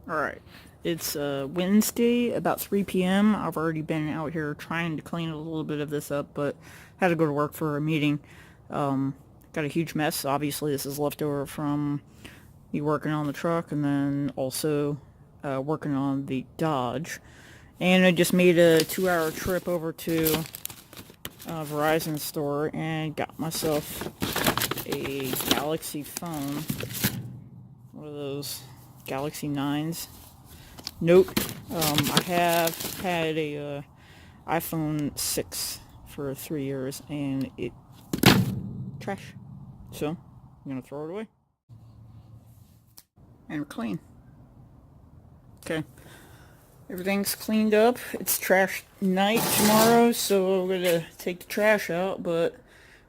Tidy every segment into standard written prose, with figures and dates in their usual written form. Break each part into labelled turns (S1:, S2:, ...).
S1: Alright, it's Wednesday, about 3 p.m. I've already been out here trying to clean a little bit of this up, but had to go to work for a meeting. Got a huge mess. Obviously, this is leftover from me working on the truck and then also working on the Dodge. And I just made a 2-hour trip over to Verizon store and got myself a Galaxy phone. One of those Galaxy 9s. Nope. I have had a iPhone 6 for 3 years and it trash. So I'm gonna throw it away. And clean. Okay. Everything's cleaned up. It's trash night tomorrow, so I'm gonna take the trash out, but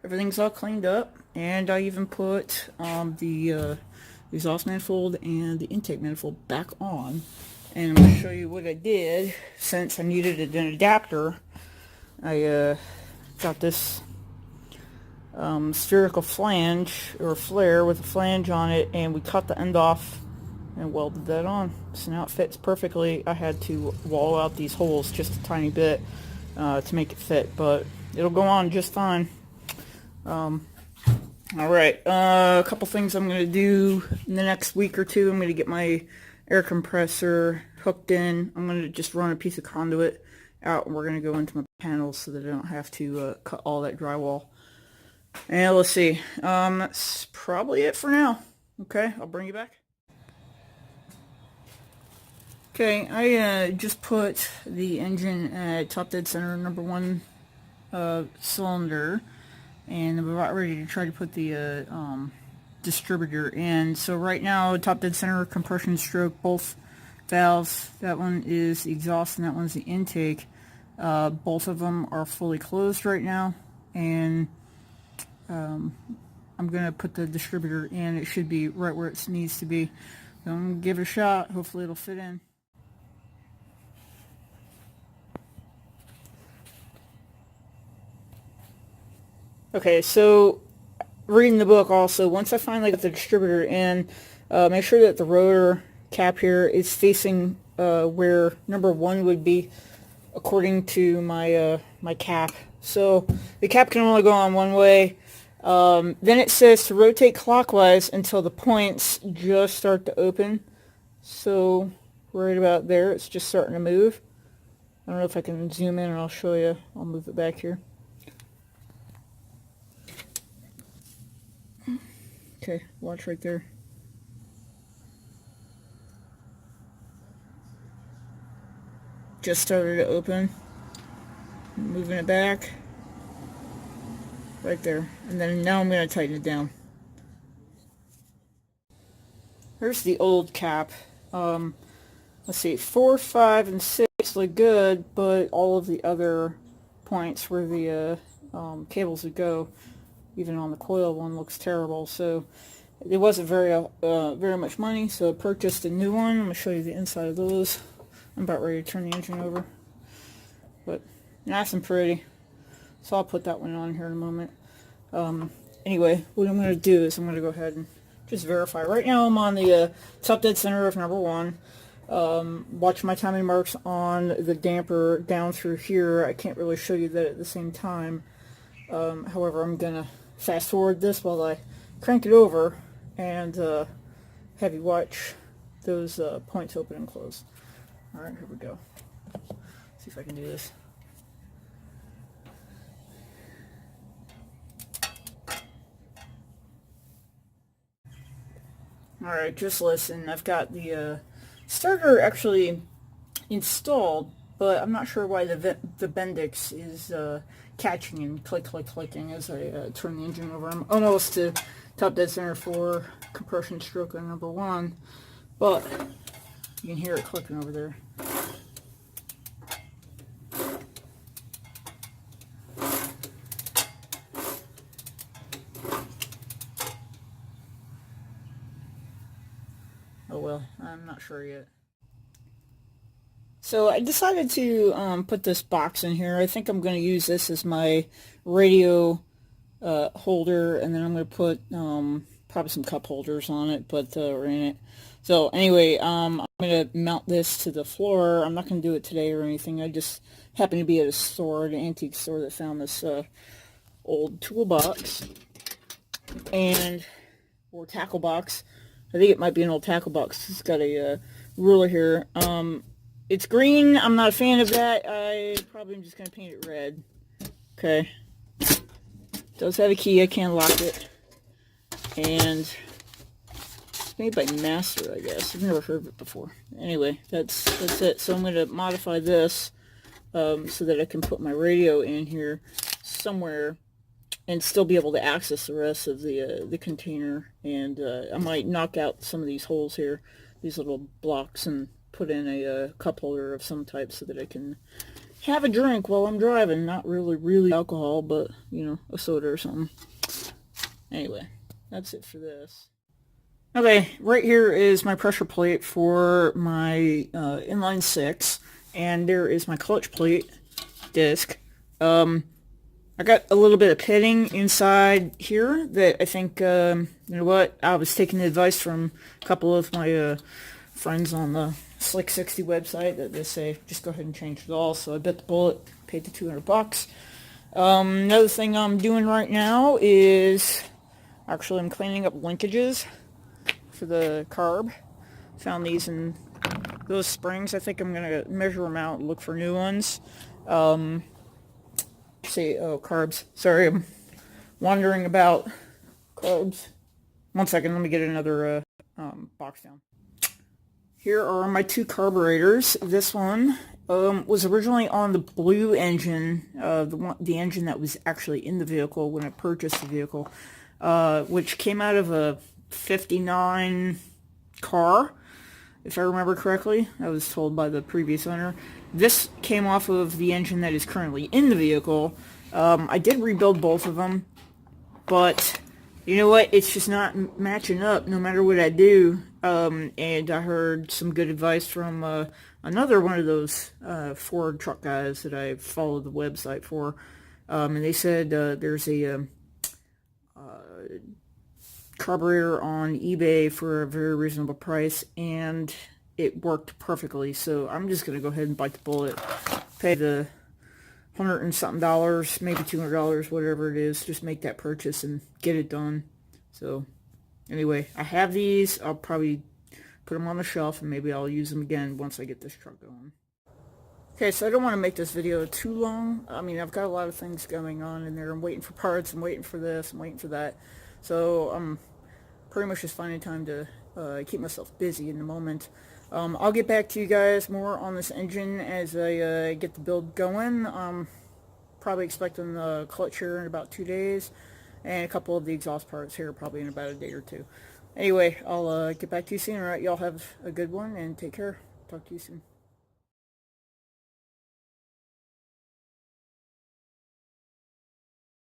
S1: everything's all cleaned up. And I even put the exhaust manifold and the intake manifold back on. And I'm going to show you what I did. Since I needed an adapter, I got this spherical flange or flare with a flange on it, and we cut the end off and welded that on. So now it fits perfectly. I had to wall out these holes just a tiny bit to make it fit, but it'll go on just fine. Alright, a couple things I'm going to do in the next week or two. I'm going to get my air compressor hooked in. I'm going to just run a piece of conduit out and we're going to go into my panels so that I don't have to cut all that drywall. And let's see, that's probably it for now. Okay, I'll bring you back. Okay, I just put the engine at top dead center, number 1 cylinder, and I'm about ready to try to put the distributor in. So right now, top dead center, compression stroke, both valves. That one is the exhaust and that one's the intake. Both of them are fully closed right now, and I'm going to put the distributor in. It should be right where it needs to be. So I'm going to give it a shot. Hopefully it'll fit in. Okay, so reading the book also, once I finally get the distributor in, make sure that the rotor cap here is facing where number 1 would be according to my my cap. So the cap can only go on one way. Then it says to rotate clockwise until the points just start to open. So right about there, it's just starting to move. I don't know if I can zoom in and I'll show you. I'll move it back here. Okay, watch right there. Just started to open. Moving it back. Right there. And then now I'm going to tighten it down. Here's the old cap. Let's see, 4, 5, and 6 look good, but all of the other points where the cables would go, even on the coil one, looks terrible. So it wasn't very much money, so I purchased a new one. I'm going to show you the inside of those. I'm about ready to turn the engine over, but nice and pretty. So I'll put that one on here in a moment. Anyway, what I'm going to do is I'm going to go ahead and just verify. Right now I'm on the top dead center of number 1. Watch my timing marks on the damper down through here. I can't really show you that at the same time. However, I'm going to fast forward this while I crank it over and have you watch those points open and close. Alright, here we go. See if I can do this. Alright, just listen. I've got the starter actually installed, but I'm not sure why the Bendix is catching and clicking as I turn the engine over. I'm almost to top dead center for compression stroke on number 1, but you can hear it clicking over there. Oh well, I'm not sure yet. So I decided to put this box in here. I think I'm going to use this as my radio holder, and then I'm going to put probably some cup holders on it, but or in it. So anyway, I'm gonna mount this to the floor. I'm not gonna do it today or anything. I just happened to be at a store, an antique store, that found this old toolbox and or tackle box. I think it might be an old tackle box. It's got a ruler here. It's green. I'm not a fan of that. I probably am just gonna paint it red. Okay. It does have a key. I can lock it. And it's made by Master, I guess. I've never heard of it before. Anyway, that's it. So I'm going to modify this so that I can put my radio in here somewhere and still be able to access the rest of the container. And I might knock out some of these holes here, these little blocks, and put in a cup holder of some type so that I can have a drink while I'm driving. Not really alcohol, but, you know, a soda or something. Anyway, that's it for this. Okay, right here is my pressure plate for my inline 6, and there is my clutch plate disc. I got a little bit of pitting inside here that I think, you know what, I was taking advice from a couple of my friends on the Slick 60 website that they say just go ahead and change it all, so I bit the bullet, paid the $200. Another thing I'm doing right now is actually I'm cleaning up linkages for the carb. Found these in those springs. I think I'm gonna measure them out and look for new ones. Carbs. Sorry, I'm wandering about. Carbs. One second, let me get another box down. Here are my two carburetors. This one was originally on the blue engine, the engine that was actually in the vehicle when I purchased the vehicle, which came out of a 59 car, if I remember correctly. I was told by the previous owner. This came off of the engine that is currently in the vehicle. I did rebuild both of them, but you know what? It's just not matching up no matter what I do. And I heard some good advice from another one of those Ford truck guys that I followed the website for. And they said there's a carburetor on eBay for a very reasonable price, and it worked perfectly. So I'm just going to go ahead and bite the bullet, pay the $100 and something, maybe $200, whatever it is, just make that purchase and get it done. So anyway, I have these. I'll probably put them on the shelf, and maybe I'll use them again once I get this truck going. Okay, so I don't want to make this video too long. I mean, I've got a lot of things going on in there. I'm waiting for parts, I'm waiting for this, I'm waiting for that. So I'm pretty much just finding time to keep myself busy in the moment. I'll get back to you guys more on this engine as I get the build going. Probably expecting the clutch here in about 2 days, and a couple of the exhaust parts here probably in about a day or two. Anyway, I'll get back to you soon. Alright, y'all have a good one, and take care. Talk to you soon.